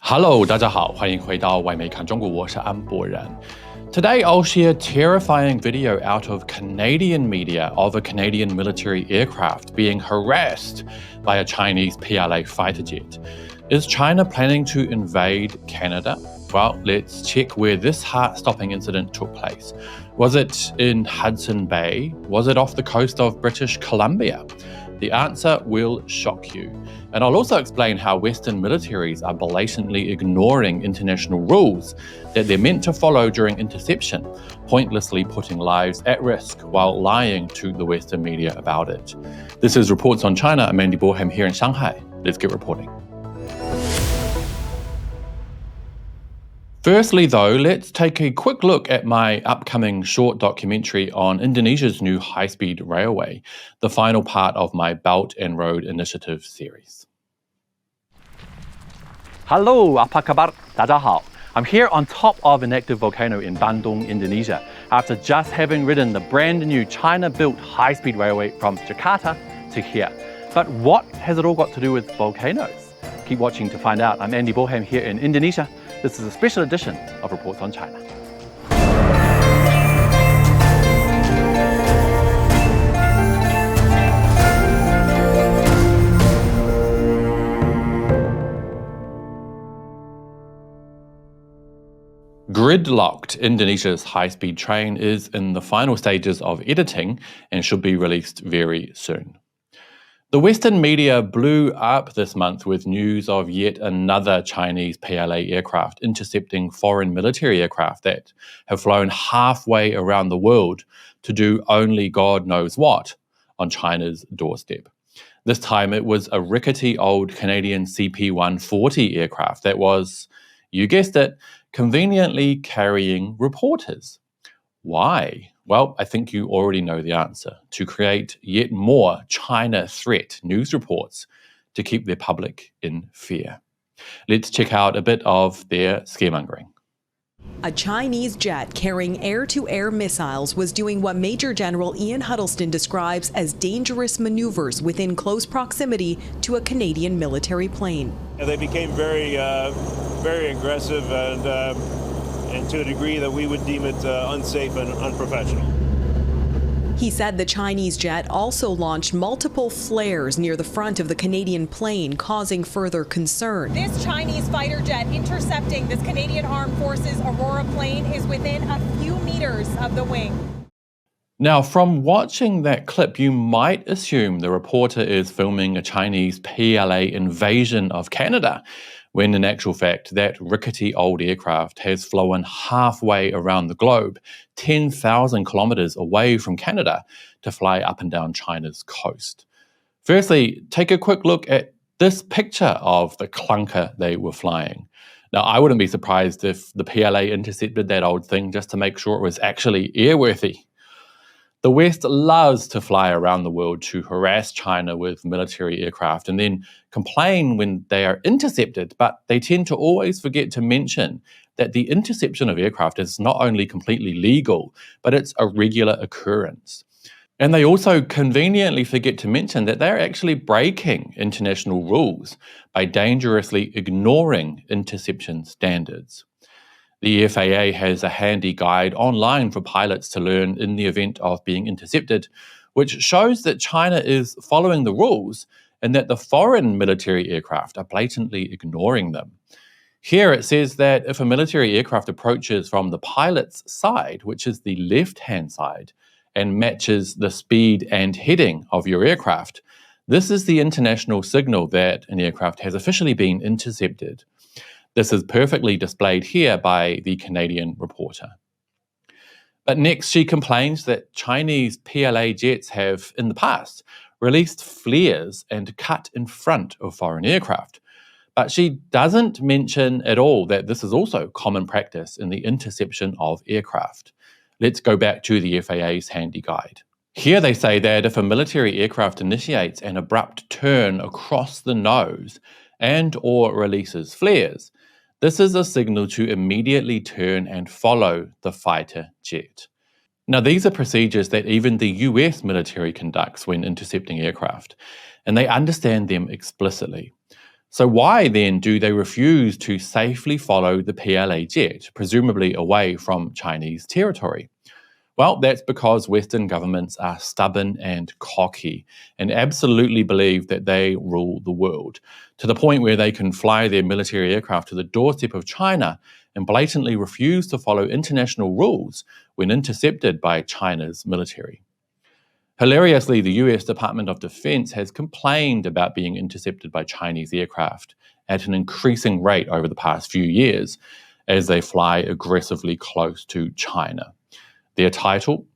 Hello， 大家好，欢迎回到外媒看中国，我是安博然。Today I'll share a terrifying video out of Canadian media of a Canadian military aircraft being harassed by a Chinese PLA fighter jet. Is China planning to invade Canada? Well, let's check where this heart-stopping incident took place. Was it in Hudson Bay? Was it off the coast of British Columbia? The answer will shock you. And I'll also explain how Western militaries are blatantly ignoring international rules that they're meant to follow during interception, pointlessly putting lives at risk while lying to the Western media about it. This is Reports on China. I'm Andy Boreham here in Shanghai. Let's get reporting. Firstly, though, let's take a quick look at my upcoming short documentary on Indonesia's new high-speed railway, the final part of my Belt and Road Initiative series. Hello, apa kabar? 大家好. I'm here on top of an active volcano in Bandung, Indonesia, after just having ridden the brand new China-built high-speed railway from Jakarta to here. But what has it all got to do with volcanoes? Keep watching to find out. I'm Andy Boreham here in Indonesia. This is a special edition of Reports on China. Gridlocked, Indonesia's high-speed train is in the final stages of editing and should be released very soon. The Western media blew up this month with news of yet another Chinese PLA aircraft intercepting foreign military aircraft that have flown halfway around the world to do only God knows what on China's doorstep. This time it was a rickety old Canadian CP-140 aircraft that was, you guessed it, conveniently carrying reporters. Why? Well, I think you already know the answer: to create yet more China threat news reports to keep their public in fear. Let's check out a bit of their scaremongering. A Chinese jet carrying air-to-air missiles was doing what Major General Ian Huddleston describes as dangerous maneuvers within close proximity to a Canadian military plane. They became very aggressive and to a degree that we would deem it unsafe and unprofessional. He said the Chinese jet also launched multiple flares near the front of the Canadian plane, causing further concern. This Chinese fighter jet intercepting this Canadian Armed Forces Aurora plane is within a few meters of the wing. Now, from watching that clip, you might assume the reporter is filming a Chinese PLA invasion of Canada, when in actual fact, that rickety old aircraft has flown halfway around the globe, 10,000 kilometers away from Canada, to fly up and down China's coast. Firstly, take a quick look at this picture of the clunker they were flying. Now, I wouldn't be surprised if the PLA intercepted that old thing just to make sure it was actually airworthy. The West loves to fly around the world to harass China with military aircraft and then complain when they are intercepted, but they tend to always forget to mention that the interception of aircraft is not only completely legal, but it's a regular occurrence. And they also conveniently forget to mention that they're actually breaking international rules by dangerously ignoring interception standards. The FAA has a handy guide online for pilots to learn in the event of being intercepted, which shows that China is following the rules and that the foreign military aircraft are blatantly ignoring them. Here it says that if a military aircraft approaches from the pilot's side, which is the left-hand side, and matches the speed and heading of your aircraft, this is the international signal that an aircraft has officially been intercepted. This is perfectly displayed here by the Canadian reporter. But next, she complains that Chinese PLA jets have, in the past, released flares and cut in front of foreign aircraft. But she doesn't mention at all that this is also common practice in the interception of aircraft. Let's go back to the FAA's handy guide. Here they say that if a military aircraft initiates an abrupt turn across the nose and/or releases flares, this is a signal to immediately turn and follow the fighter jet. Now, these are procedures that even the US military conducts when intercepting aircraft, and they understand them explicitly. So why then do they refuse to safely follow the PLA jet, presumably away from Chinese territory? Well, that's because Western governments are stubborn and cocky and absolutely believe that they rule the world, to the point where they can fly their military aircraft to the doorstep of China and blatantly refuse to follow international rules when intercepted by China's military. Hilariously, the US Department of Defense has complained about being intercepted by Chinese aircraft at an increasing rate over the past few years as they fly aggressively close to China. Their title: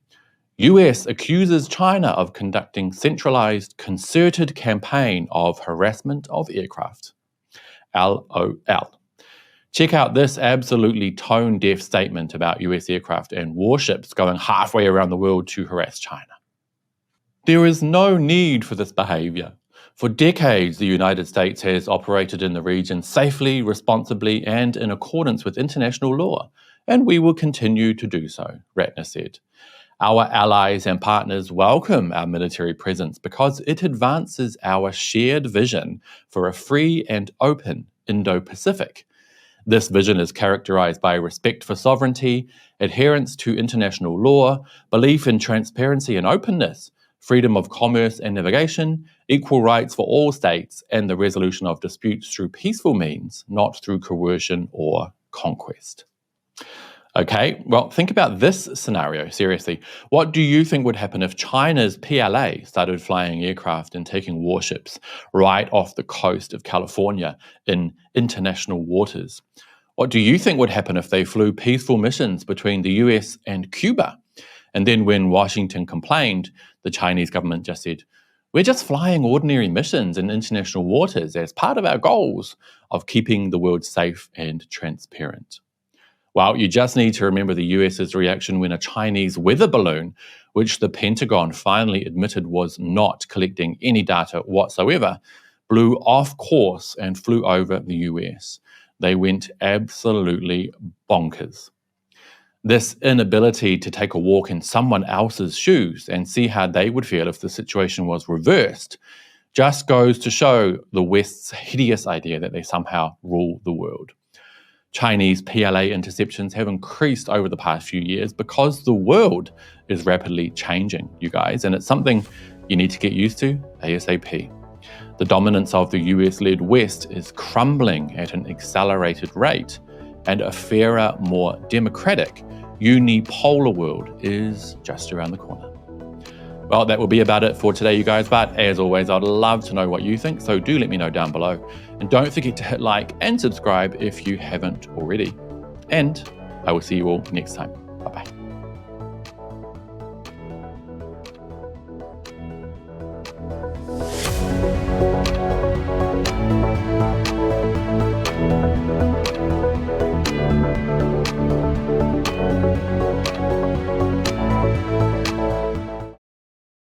US accuses China of conducting centralized, concerted campaign of harassment of aircraft. LOL. Check out this absolutely tone-deaf statement about US aircraft and warships going halfway around the world to harass China. There is no need for this behavior. For decades, the United States has operated in the region safely, responsibly, and in accordance with international law, and we will continue to do so, Ratner said. Our allies and partners welcome our military presence because it advances our shared vision for a free and open Indo-Pacific. This vision is characterized by respect for sovereignty, adherence to international law, belief in transparency and openness, freedom of commerce and navigation, equal rights for all states, and the resolution of disputes through peaceful means, not through coercion or conquest. Okay, well, think about this scenario, seriously. What do you think would happen if China's PLA started flying aircraft and taking warships right off the coast of California in international waters? What do you think would happen if they flew peaceful missions between the US and Cuba? And then when Washington complained, the Chinese government just said, "We're just flying ordinary missions in international waters as part of our goals of keeping the world safe and transparent." Well, you just need to remember the US's reaction when a Chinese weather balloon, which the Pentagon finally admitted was not collecting any data whatsoever, blew off course and flew over the US. They went absolutely bonkers. This inability to take a walk in someone else's shoes and see how they would feel if the situation was reversed just goes to show the West's hideous idea that they somehow rule the world. Chinese PLA interceptions have increased over the past few years because the world is rapidly changing, you guys, and it's something you need to get used to ASAP. The dominance of the US-led West is crumbling at an accelerated rate, and a fairer, more democratic, unipolar world is just around the corner. Well, that will be about it for today, you guys, but as always, I'd love to know what you think, so do let me know down below. And don't forget to hit like and subscribe if you haven't already. And I will see you all next time.